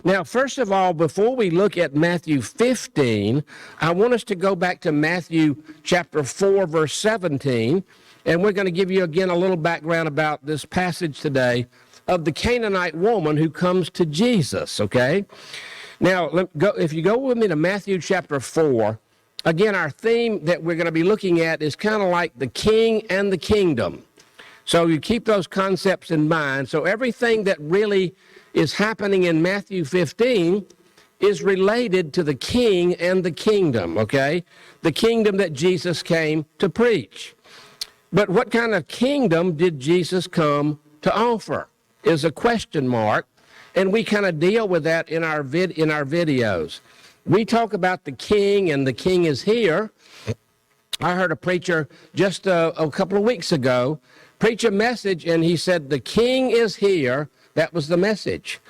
Now, first of all, before we look at Matthew 15, I want us to go back to Matthew chapter 4, verse 17, and we're going to give you again a little background about this passage today of the Canaanite woman who comes to Jesus, okay? Now, if you go with me to Matthew chapter 4, again, our theme that we're going to be looking at is kind of like the king and the kingdom. So you keep those concepts in mind. So everything that really is happening in Matthew 15 is related to the king and the kingdom, okay? The kingdom that Jesus came to preach. But what kind of kingdom did Jesus come to offer is a question mark, and we kind of deal with that in our videos. We talk about the king, and the king is here. I heard a preacher just a couple of weeks ago preach a message, and he said, the king is here. That was the message.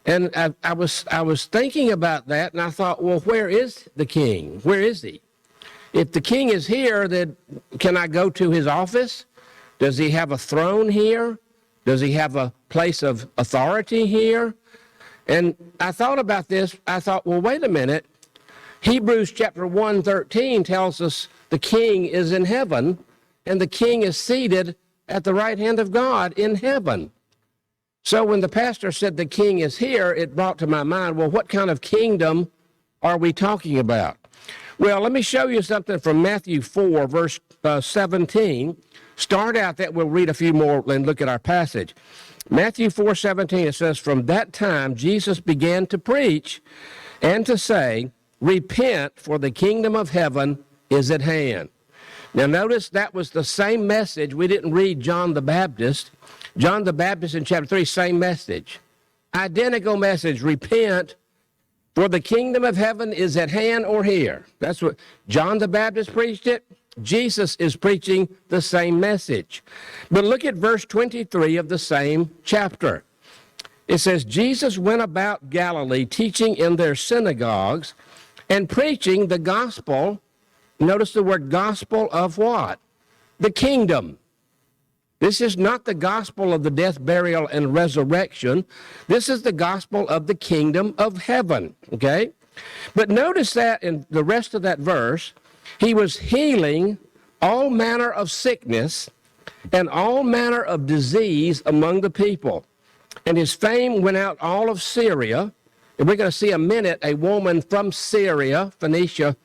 And I was thinking about that, and I thought, well, where is the king? Where is he? If the king is here, then can I go to his office? Does he have a throne here? Does he have a place of authority here? And I thought about this. I thought, well, wait a minute. Hebrews chapter 1:13 tells us the king is in heaven, and the king is seated at the right hand of God in heaven. So when the pastor said the king is here, it brought to my mind, well, what kind of kingdom are we talking about? Well, let me show you something from Matthew 4, verse 17. Start out that, we'll read a few more and look at our passage. Matthew 4:17, it says, from that time Jesus began to preach and to say, repent, for the kingdom of heaven is at hand. Now notice that was the same message. We didn't read John the Baptist. John the Baptist in chapter 3, same message. Identical message, repent, for the kingdom of heaven is at hand or here. That's what John the Baptist preached it. Jesus is preaching the same message. But look at verse 23 of the same chapter. It says, Jesus went about Galilee teaching in their synagogues and preaching the gospel. Notice the word gospel of what? The kingdom. This is not the gospel of the death, burial, and resurrection. This is the gospel of the kingdom of heaven, okay? But notice that in the rest of that verse, he was healing all manner of sickness and all manner of disease among the people. And his fame went out all of Syria. And we're going to see a minute a woman from Syria, Phoenicia.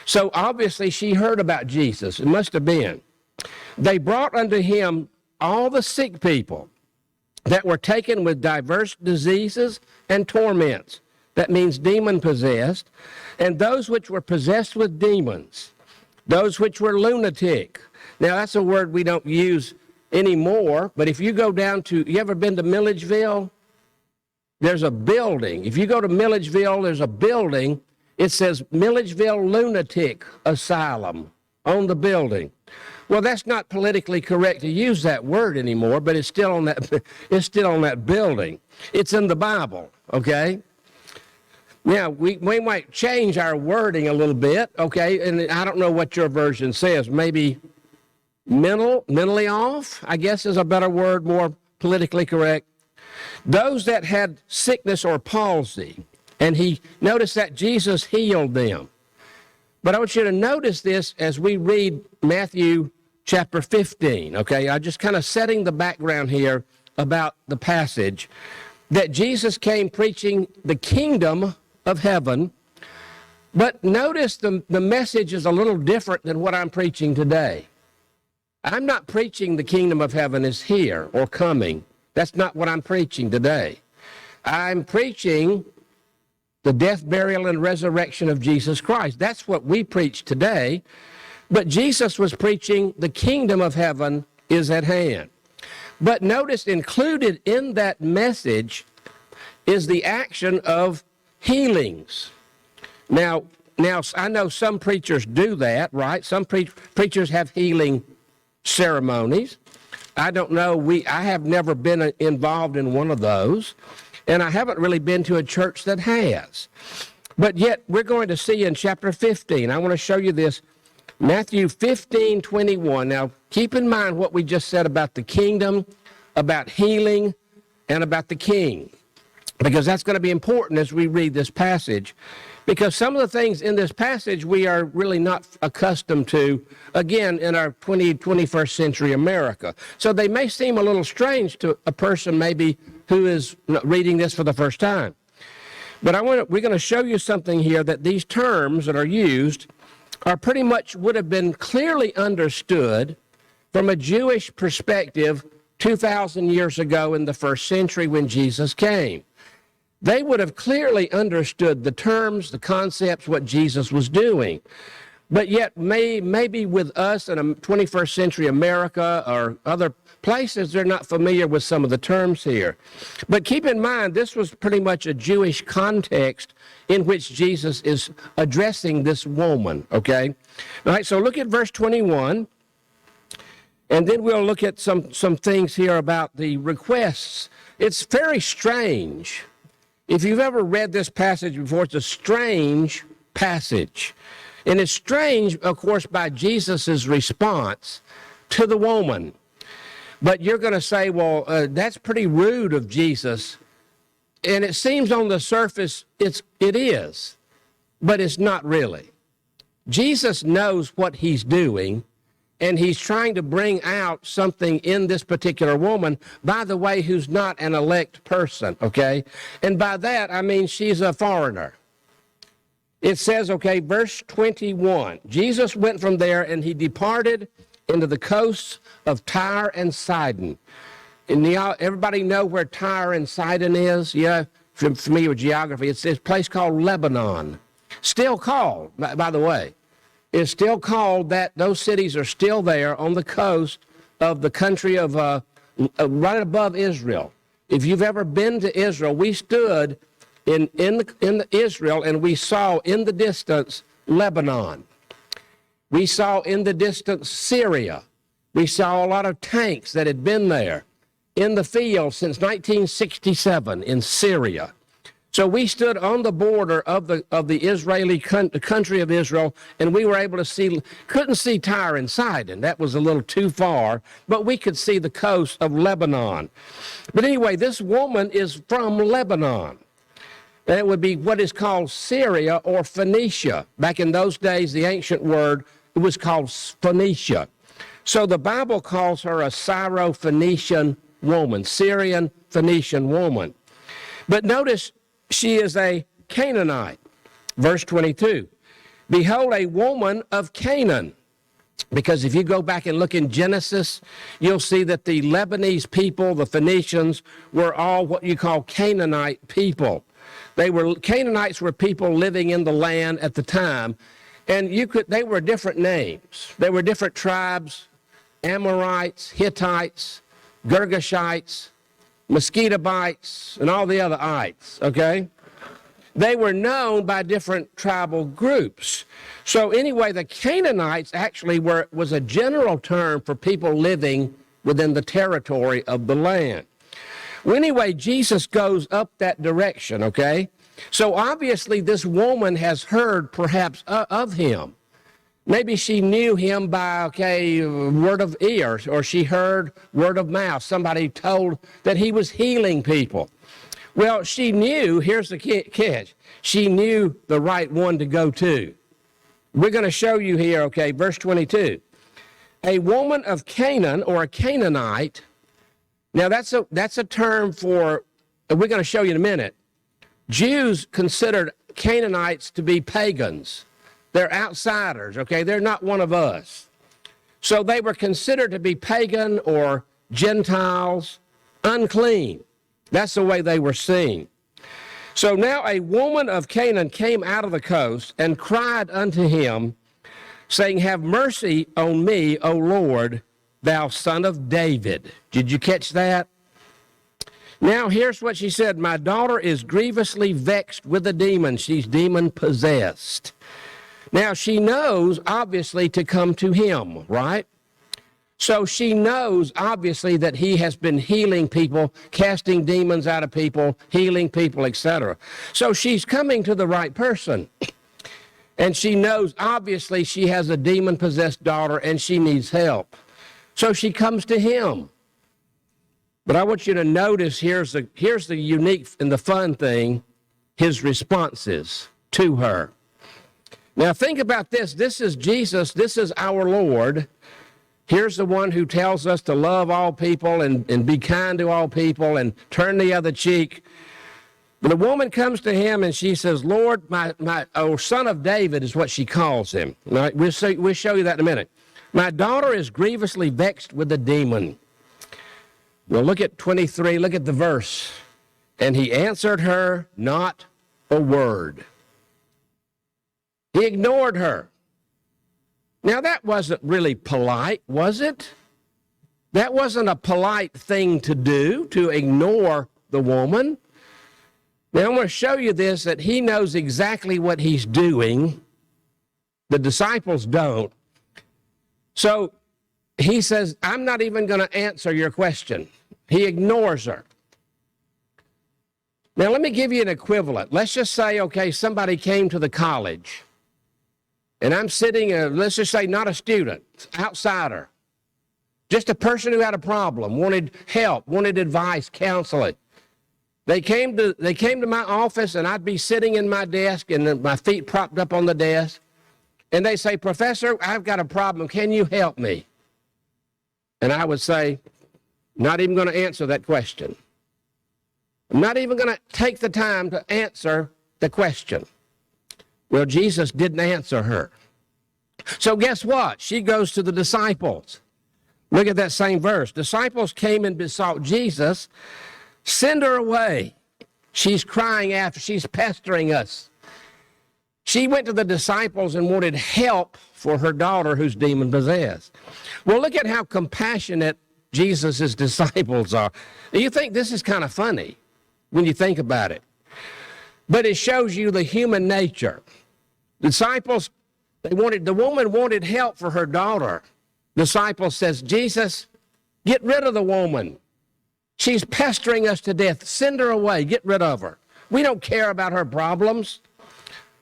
So obviously she heard about Jesus. It must have been. They brought unto him all the sick people that were taken with diverse diseases and torments. That means demon-possessed. And those which were possessed with demons. Those which were lunatic. Now, that's a word we don't use anymore. But if you go down to, you ever been to Milledgeville? There's a building. If you go to Milledgeville, there's a building. It says Milledgeville Lunatic Asylum on the building. Well, that's not politically correct to use that word anymore, but it's still on that building. It's in the Bible, okay? Now, we might change our wording a little bit, okay? And I don't know what your version says. Maybe mentally off, I guess is a better word, more politically correct. Those that had sickness or palsy, and he noticed that Jesus healed them. But I want you to notice this as we read Matthew chapter 15, okay? I'm just kind of setting the background here about the passage, that Jesus came preaching the kingdom of heaven. But notice the message is a little different than what I'm preaching today. I'm not preaching the kingdom of heaven is here or coming. That's not what I'm preaching today. I'm preaching the death, burial, and resurrection of Jesus Christ. That's what we preach today. But Jesus was preaching the kingdom of heaven is at hand. But notice included in that message is the action of healings. Now I know some preachers do that, right? Some preachers have healing ceremonies. I don't know. I have never been involved in one of those, and I haven't really been to a church that has. But yet we're going to see in chapter 15. I want to show you this. Matthew 15:21. Now keep in mind what we just said about the kingdom, about healing, and about the king, because that's going to be important as we read this passage, because some of the things in this passage we are really not accustomed to, again, in our 21st century America. So they may seem a little strange to a person maybe who is reading this for the first time. But we're going to show you something here, that these terms that are used are pretty much would have been clearly understood from a Jewish perspective 2,000 years ago in the first century when Jesus came. They would have clearly understood the terms, the concepts, what Jesus was doing. But yet, maybe with us in a 21st century America or other places, they're not familiar with some of the terms here. But keep in mind, this was pretty much a Jewish context in which Jesus is addressing this woman, okay? All right, so look at verse 21, and then we'll look at some things here about the requests. It's very strange. If you've ever read this passage before, it's a strange passage. And it's strange, of course, by Jesus' response to the woman. But you're going to say, well, that's pretty rude of Jesus. And it seems on the surface it is, but it's not really. Jesus knows what he's doing, and he's trying to bring out something in this particular woman, by the way, who's not an elect person, okay? And by that, I mean she's a foreigner. It says, okay, verse 21, Jesus went from there and he departed into the coasts of Tyre and Sidon. And everybody know where Tyre and Sidon is? Yeah, if you're familiar with geography, it's this place called Lebanon. Still called, by the way. It's still called that. Those cities are still there on the coast of the country of right above Israel. If you've ever been to Israel, we stood in Israel and we saw in the distance Lebanon. We saw in the distance Syria. We saw a lot of tanks that had been there in the field since 1967 in Syria. So we stood on the border of the Israeli country of Israel, and we were able to see, couldn't see Tyre and Sidon. That was a little too far, but we could see the coast of Lebanon. But anyway, this woman is from Lebanon. And it would be what is called Syria or Phoenicia. Back in those days, the ancient word, it was called Phoenicia. So the Bible calls her a Syro-Phoenician woman, Syrian Phoenician woman. But notice, she is a Canaanite. Verse 22, behold, a woman of Canaan. Because if you go back and look in Genesis, you'll see that the Lebanese people, the Phoenicians, were all what you call Canaanite people. Canaanites were people living in the land at the time, and they were different names. They were different tribes: Amorites, Hittites, Girgashites, Mosquitobites, and all the other ites, okay? They were known by different tribal groups. So anyway, the Canaanites actually was a general term for people living within the territory of the land. Well, anyway, Jesus goes up that direction, okay? So obviously this woman has heard perhaps of him. Maybe she knew him by, word of ear, or she heard word of mouth. Somebody told that he was healing people. Well, she knew, here's the catch, she knew the right one to go to. We're going to show you here, okay, verse 22. A woman of Canaan, or a Canaanite. Now that's a term for, we're going to show you in a minute. Jews considered Canaanites to be pagans. They're outsiders, okay? They're not one of us. So they were considered to be pagan or Gentiles, unclean. That's the way they were seen. So now a woman of Canaan came out of the coast and cried unto him, saying, have mercy on me, O Lord, thou son of David. Did you catch that? Now here's what she said. My daughter is grievously vexed with a demon. She's demon possessed. Now she knows, obviously, to come to him, right? So she knows, obviously, that he has been healing people, casting demons out of people, healing people, etc. So she's coming to the right person. And she knows, obviously, she has a demon-possessed daughter and she needs help. So she comes to him. But I want you to notice here's the unique and the fun thing, his responses to her. Now think about this. This is Jesus. This is our Lord. Here's the one who tells us to love all people and be kind to all people and turn the other cheek. But the woman comes to him and she says, Lord, my son of David is what she calls him. Right? We'll show you that in a minute. My daughter is grievously vexed with a demon. Well, look at 23. Look at the verse. And he answered her not a word. He ignored her. Now, that wasn't really polite, was it? That wasn't a polite thing to do, to ignore the woman. Now, I'm going to show you this, that he knows exactly what he's doing. The disciples don't. So he says, I'm not even going to answer your question. He ignores her. Now, let me give you an equivalent. Let's just say, okay, somebody came to the college, and I'm sitting, let's just say not a student, outsider, just a person who had a problem, wanted help, wanted advice, counseling. They came to my office, and I'd be sitting in my desk, and my feet propped up on the desk, and they say, Professor, I've got a problem. Can you help me? And I would say, not even going to answer that question. I'm not even going to take the time to answer the question. Well, Jesus didn't answer her. So guess what? She goes to the disciples. Look at that same verse. Disciples came and besought Jesus, send her away. She's crying after, she's pestering us. She went to the disciples and wanted help for her daughter who's demon possessed. Well, look at how compassionate Jesus' disciples are. You think this is kind of funny when you think about it. But it shows you the human nature. Disciples, the woman wanted help for her daughter. Disciple says, Jesus, get rid of the woman. She's pestering us to death. Send her away. Get rid of her. We don't care about her problems.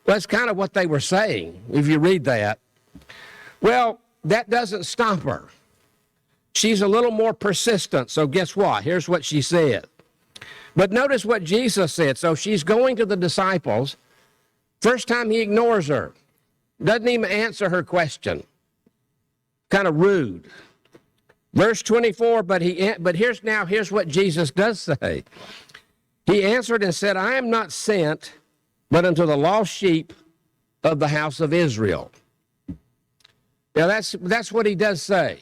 That's kind of what they were saying, if you read that. Well, that doesn't stop her. She's a little more persistent, so guess what? Here's what she said. But notice what Jesus said. So she's going to the disciples. First time he ignores her. Doesn't even answer her question. Kind of rude. Verse 24, but here's what Jesus does say. He answered and said, I am not sent but unto the lost sheep of the house of Israel. Now that's what he does say.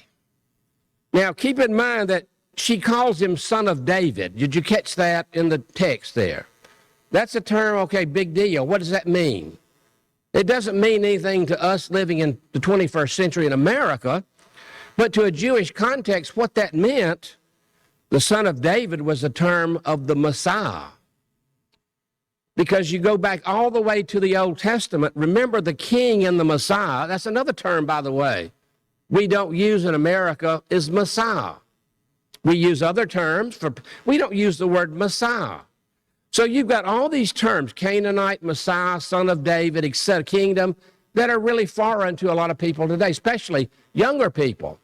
Now keep in mind that she calls him son of David. Did you catch that in the text there? That's a term, okay, big deal. What does that mean? It doesn't mean anything to us living in the 21st century in America, but to a Jewish context, what that meant, the son of David was a term of the Messiah. Because you go back all the way to the Old Testament, remember the king and the Messiah, that's another term, by the way, we don't use in America, is Messiah. We use other terms, we don't use the word Messiah. So you've got all these terms, Canaanite, Messiah, son of David, etc., kingdom, that are really foreign to a lot of people today, especially younger people.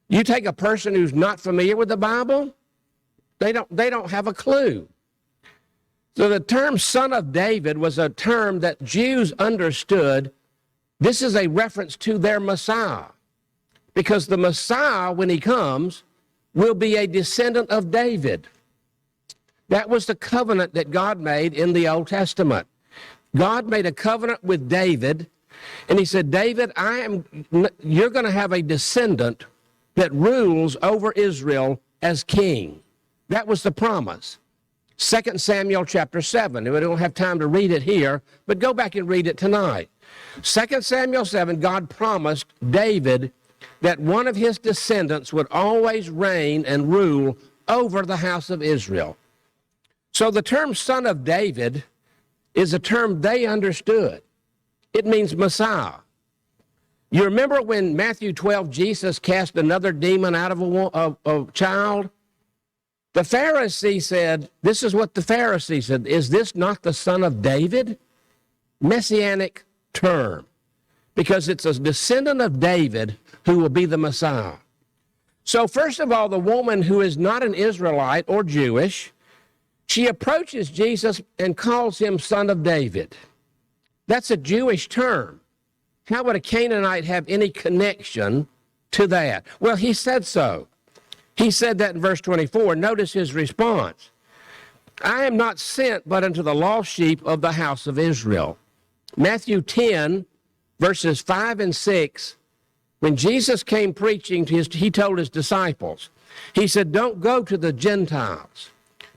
You take a person who's not familiar with the Bible, they don't have a clue. So the term son of David was a term that Jews understood. This is a reference to their Messiah. Because the Messiah, when he comes, will be a descendant of David. That was the covenant that God made in the Old Testament. God made a covenant with David, and he said, David, you're going to have a descendant that rules over Israel as king. That was the promise. 2 Samuel chapter 7. We don't have time to read it here, but go back and read it tonight. 2 Samuel 7, God promised David that one of his descendants would always reign and rule over the house of Israel. So the term son of David is a term they understood. It means Messiah. You remember when Matthew 12, Jesus cast another demon out of a child? The Pharisee said, this is what the Pharisee said, is this not the son of David? Messianic term, because it's a descendant of David who will be the Messiah. So first of all, the woman who is not an Israelite or Jewish, she approaches Jesus and calls him son of David. That's a Jewish term. How would a Canaanite have any connection to that? Well, he said so. He said that in verse 24. Notice his response. I am not sent but unto the lost sheep of the house of Israel. Matthew 10, verses 5 and 6, when Jesus came preaching, he told his disciples, he said, don't go to the Gentiles.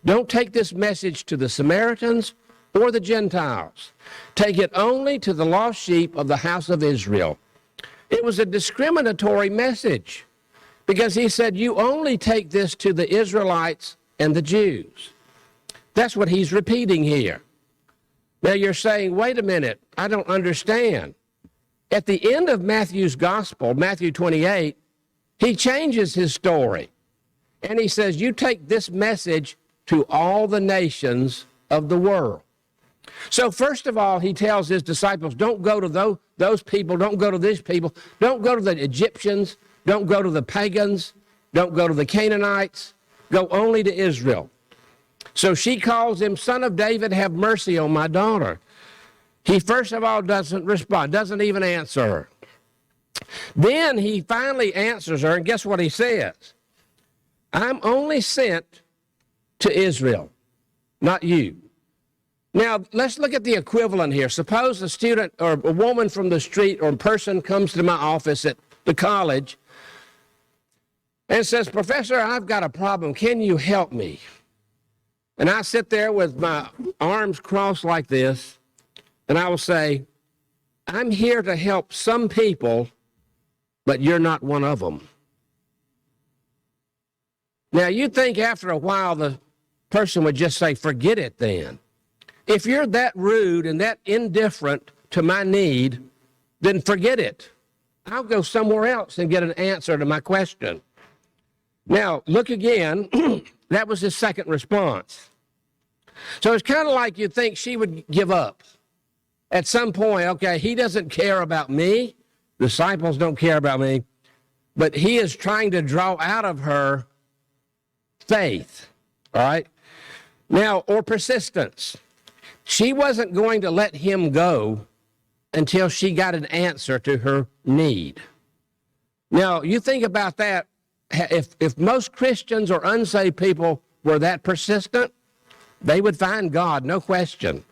Don't take this message to the Samaritans or the Gentiles. Take it only to the lost sheep of the house of Israel. It was a discriminatory message because he said, you only take this to the Israelites and the Jews. That's what he's repeating here. Now you're saying, wait a minute, I don't understand. At the end of Matthew's gospel, Matthew 28, he changes his story. And he says, you take this message to all the nations of the world. So first of all, he tells his disciples, don't go to those people, don't go to these people, don't go to the Egyptians, don't go to the pagans, don't go to the Canaanites, go only to Israel. So she calls him, son of David, have mercy on my daughter. He first of all doesn't respond, doesn't even answer her. Then he finally answers her, and guess what he says? I'm only sent to Israel, not you. Now, let's look at the equivalent here. Suppose a student or a woman from the street or a person comes to my office at the college and says, Professor, I've got a problem. Can you help me? And I sit there with my arms crossed like this, and I will say, I'm here to help some people, but you're not one of them. Now, you'd think after a while the person would just say, forget it then. If you're that rude and that indifferent to my need, then forget it. I'll go somewhere else and get an answer to my question. Now, look again. That was his second response. So it's kind of like you'd think she would give up. At some point, okay, he doesn't care about me. Disciples don't care about me. But he is trying to draw out of her faith, all right? Now, or persistence. She wasn't going to let him go until she got an answer to her need. Now, you think about that. If most Christians or unsaved people were that persistent, they would find God, no question.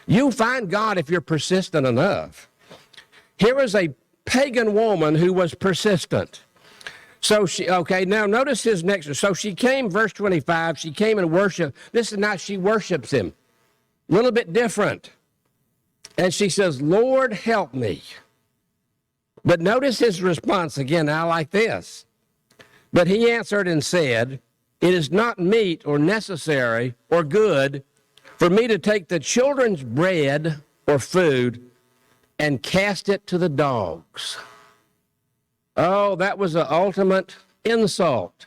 You find God if you're persistent enough. Here was a pagan woman who was persistent. So now notice his next. So she came, verse 25, she came and worshiped. This is now she worships him. A little bit different. And she says, Lord, help me. But notice his response again, I like this. But he answered and said, it is not meet or necessary or good for me to take the children's bread or food and cast it to the dogs. Oh, that was the ultimate insult.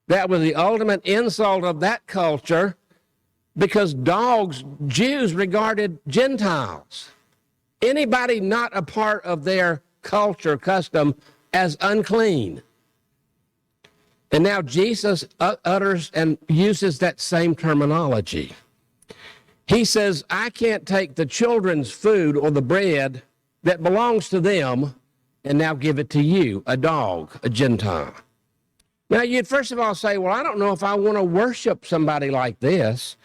That was the ultimate insult of that culture because dogs, Jews regarded Gentiles, anybody not a part of their culture, custom, as unclean. And now Jesus utters and uses that same terminology. He says, I can't take the children's food or the bread that belongs to them and now give it to you, a dog, a Gentile. Now, you'd first of all say, well, I don't know if I want to worship somebody like this.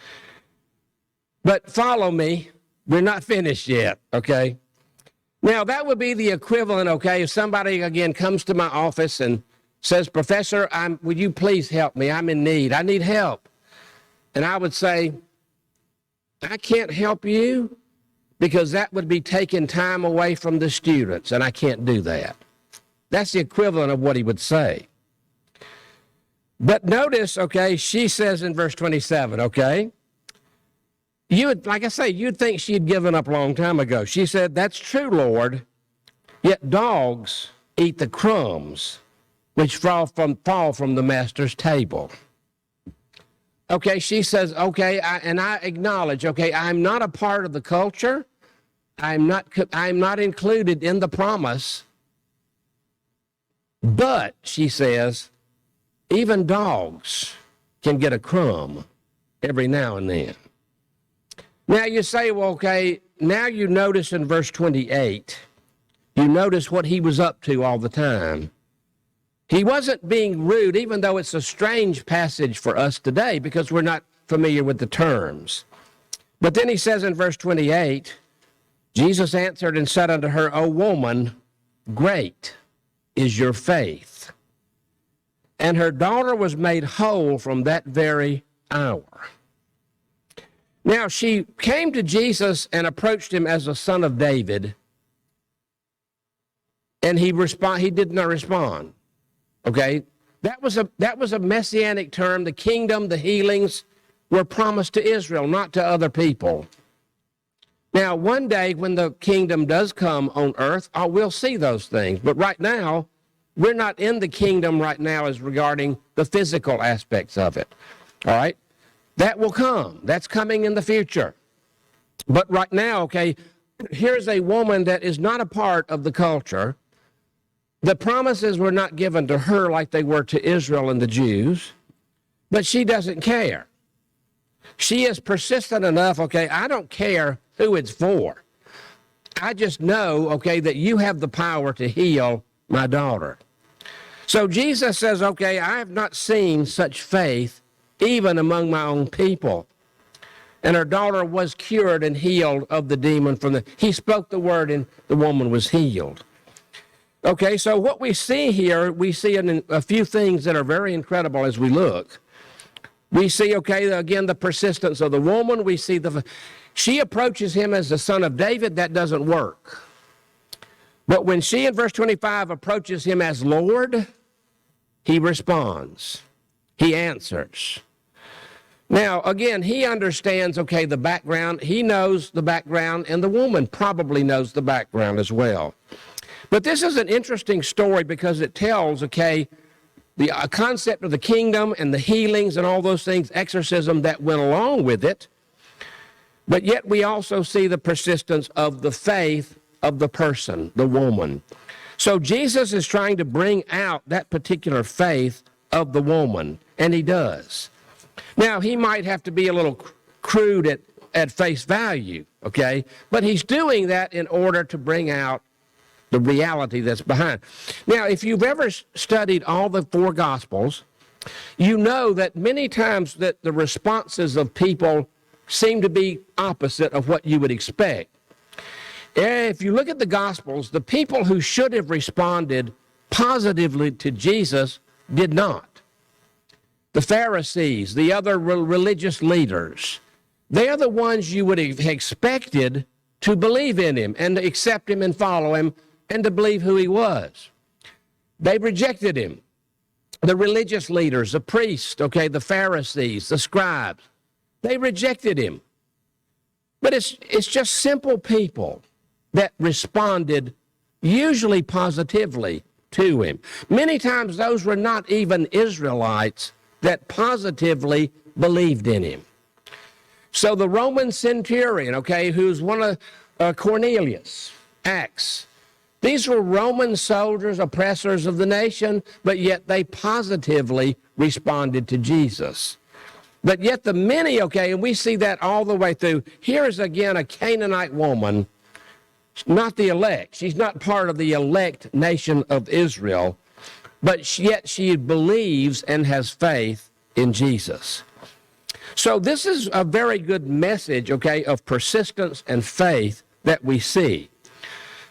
But follow me. We're not finished yet, okay? Now, that would be the equivalent, okay, if somebody, again, comes to my office and says, Professor, would you please help me? I'm in need. I need help. And I would say, I can't help you because that would be taking time away from the students, and I can't do that. That's the equivalent of what he would say. But notice, okay, she says in verse 27, okay, like I say, you'd think she'd given up a long time ago. She said, that's true, Lord, yet dogs eat the crumbs which fall from the master's table. Okay, she says, okay, I acknowledge, okay, I'm not a part of the culture. I'm not included in the promise. But, she says, even dogs can get a crumb every now and then. Now you say, well, okay, now you notice in verse 28, you notice what he was up to all the time. He wasn't being rude, even though it's a strange passage for us today because we're not familiar with the terms. But then he says in verse 28, Jesus answered and said unto her, O woman, great is your faith. And her daughter was made whole from that very hour. Now, she came to Jesus and approached him as a son of David, and he did not respond. Okay? That was a messianic term. The kingdom, the healings were promised to Israel, not to other people. Now, one day when the kingdom does come on earth, we'll see those things. But right now, we're not in the kingdom right now as regarding the physical aspects of it. All right? That will come. That's coming in the future. But right now, okay, here's a woman that is not a part of the culture. The promises were not given to her like they were to Israel and the Jews, but she doesn't care. She is persistent enough, okay, I don't care who it's for. I just know, okay, that you have the power to heal my daughter. So Jesus says, okay, I have not seen such faith even among my own people. And her daughter was cured and healed of the demon he spoke the word and the woman was healed. Okay, so what we see here, we see a few things that are very incredible as we look. We see, okay, again, the persistence of the woman. We see she approaches him as the son of David. That doesn't work. But when she, in verse 25, approaches him as Lord, he responds. He answers. Now, again, he understands, okay, the background. He knows the background, and the woman probably knows the background as well. But this is an interesting story because it tells, okay, the concept of the kingdom and the healings and all those things, exorcism that went along with it. But yet we also see the persistence of the faith of the person, the woman. So Jesus is trying to bring out that particular faith of the woman, and he does. Now, he might have to be a little crude at face value, okay? But he's doing that in order to bring out the reality that's behind. Now, if you've ever studied all the four Gospels, you know that many times that the responses of people seem to be opposite of what you would expect. If you look at the Gospels, the people who should have responded positively to Jesus did not. The Pharisees, the other religious leaders, they are the ones you would have expected to believe in him and to accept him and follow him and to believe who he was. They rejected him. The religious leaders, the priests, okay, the Pharisees, the scribes, they rejected him. But it's just simple people that responded usually positively to him. Many times those were not even Israelites that positively believed in him. So the Roman Centurion, okay, who's one of Cornelius, Acts, these were Roman soldiers, oppressors of the nation, but yet they positively responded to Jesus. But yet the many, okay, and we see that all the way through. Here is again a Canaanite woman, not the elect. She's not part of the elect nation of Israel, but yet she believes and has faith in Jesus. So this is a very good message, okay, of persistence and faith that we see.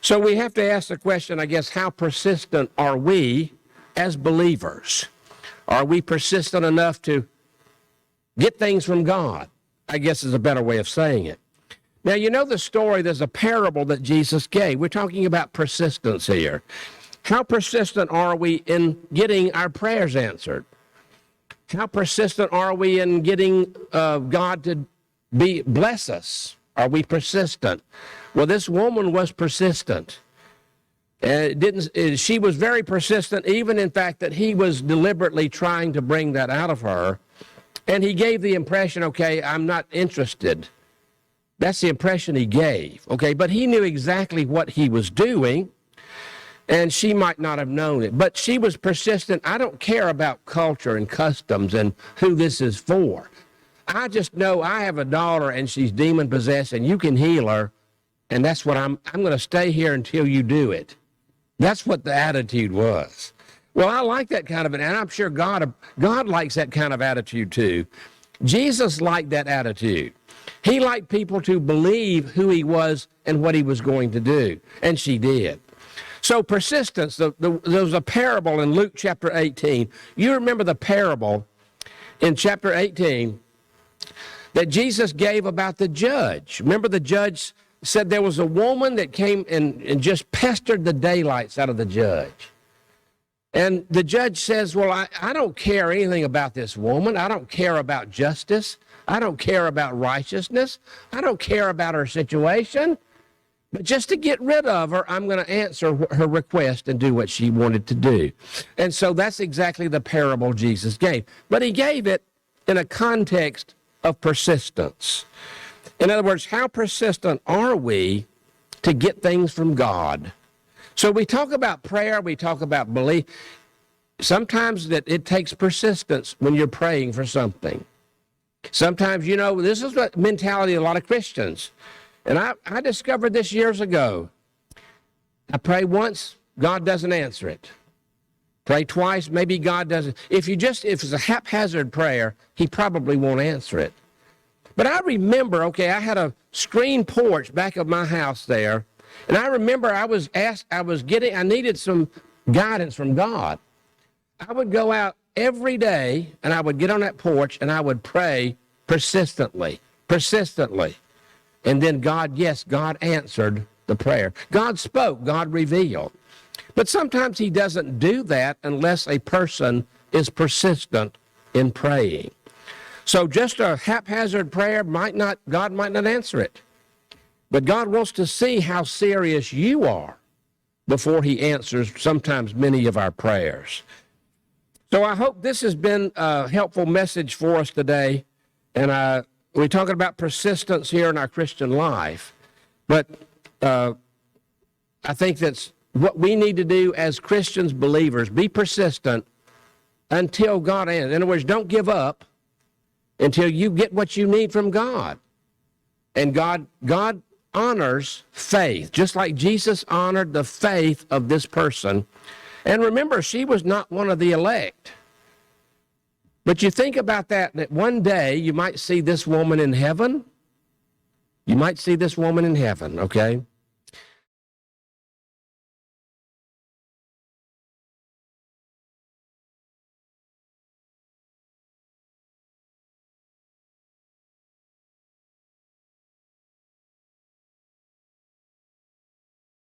So we have to ask the question, I guess, how persistent are we as believers? Are we persistent enough to get things from God? I guess is a better way of saying it. Now, you know the story, there's a parable that Jesus gave. We're talking about persistence here. How persistent are we in getting our prayers answered? How persistent are we in getting God to bless us? Are we persistent? Well, this woman was persistent. She was very persistent, even in fact that he was deliberately trying to bring that out of her. And he gave the impression, okay, I'm not interested. That's the impression he gave, okay? But he knew exactly what he was doing. And she might not have known it, but she was persistent. I don't care about culture and customs and who this is for. I just know I have a daughter and she's demon possessed and you can heal her. And that's what I'm going to stay here until you do it. That's what the attitude was. Well, I like that kind of an, and I'm sure God likes that kind of attitude too. Jesus liked that attitude. He liked people to believe who he was and what he was going to do. And she did. So persistence, there was a parable in Luke chapter 18. You remember the parable in chapter 18 that Jesus gave about the judge. Remember the judge said there was a woman that came and just pestered the daylights out of the judge. And the judge says, well, I don't care anything about this woman. I don't care about justice. I don't care about righteousness. I don't care about her situation. But just to get rid of her, I'm going to answer her request and do what she wanted to do. And so that's exactly the parable Jesus gave. But he gave it in a context of persistence. In other words, how persistent are we to get things from God? So we talk about prayer, we talk about belief. Sometimes that it takes persistence when you're praying for something. Sometimes, this is what mentality of a lot of Christians. And I discovered this years ago. I pray once, God doesn't answer it. Pray twice, maybe God doesn't. If it's a haphazard prayer, he probably won't answer it. But I remember, I had a screen porch back of my house there. And I remember I needed some guidance from God. I would go out every day and I would get on that porch and I would pray persistently. And then God answered the prayer. God spoke, God revealed. But sometimes he doesn't do that unless a person is persistent in praying. So just a haphazard prayer God might not answer it. But God wants to see how serious you are before he answers sometimes many of our prayers. So I hope this has been a helpful message for us today. And we're talking about persistence here in our Christian life. But I think that's what we need to do as Christians, believers. Be persistent until God answers. In other words, don't give up until you get what you need from God. And God honors faith, just like Jesus honored the faith of this person. And remember, she was not one of the elect. But you think about that one day you might see this woman in heaven. You might see this woman in heaven, okay?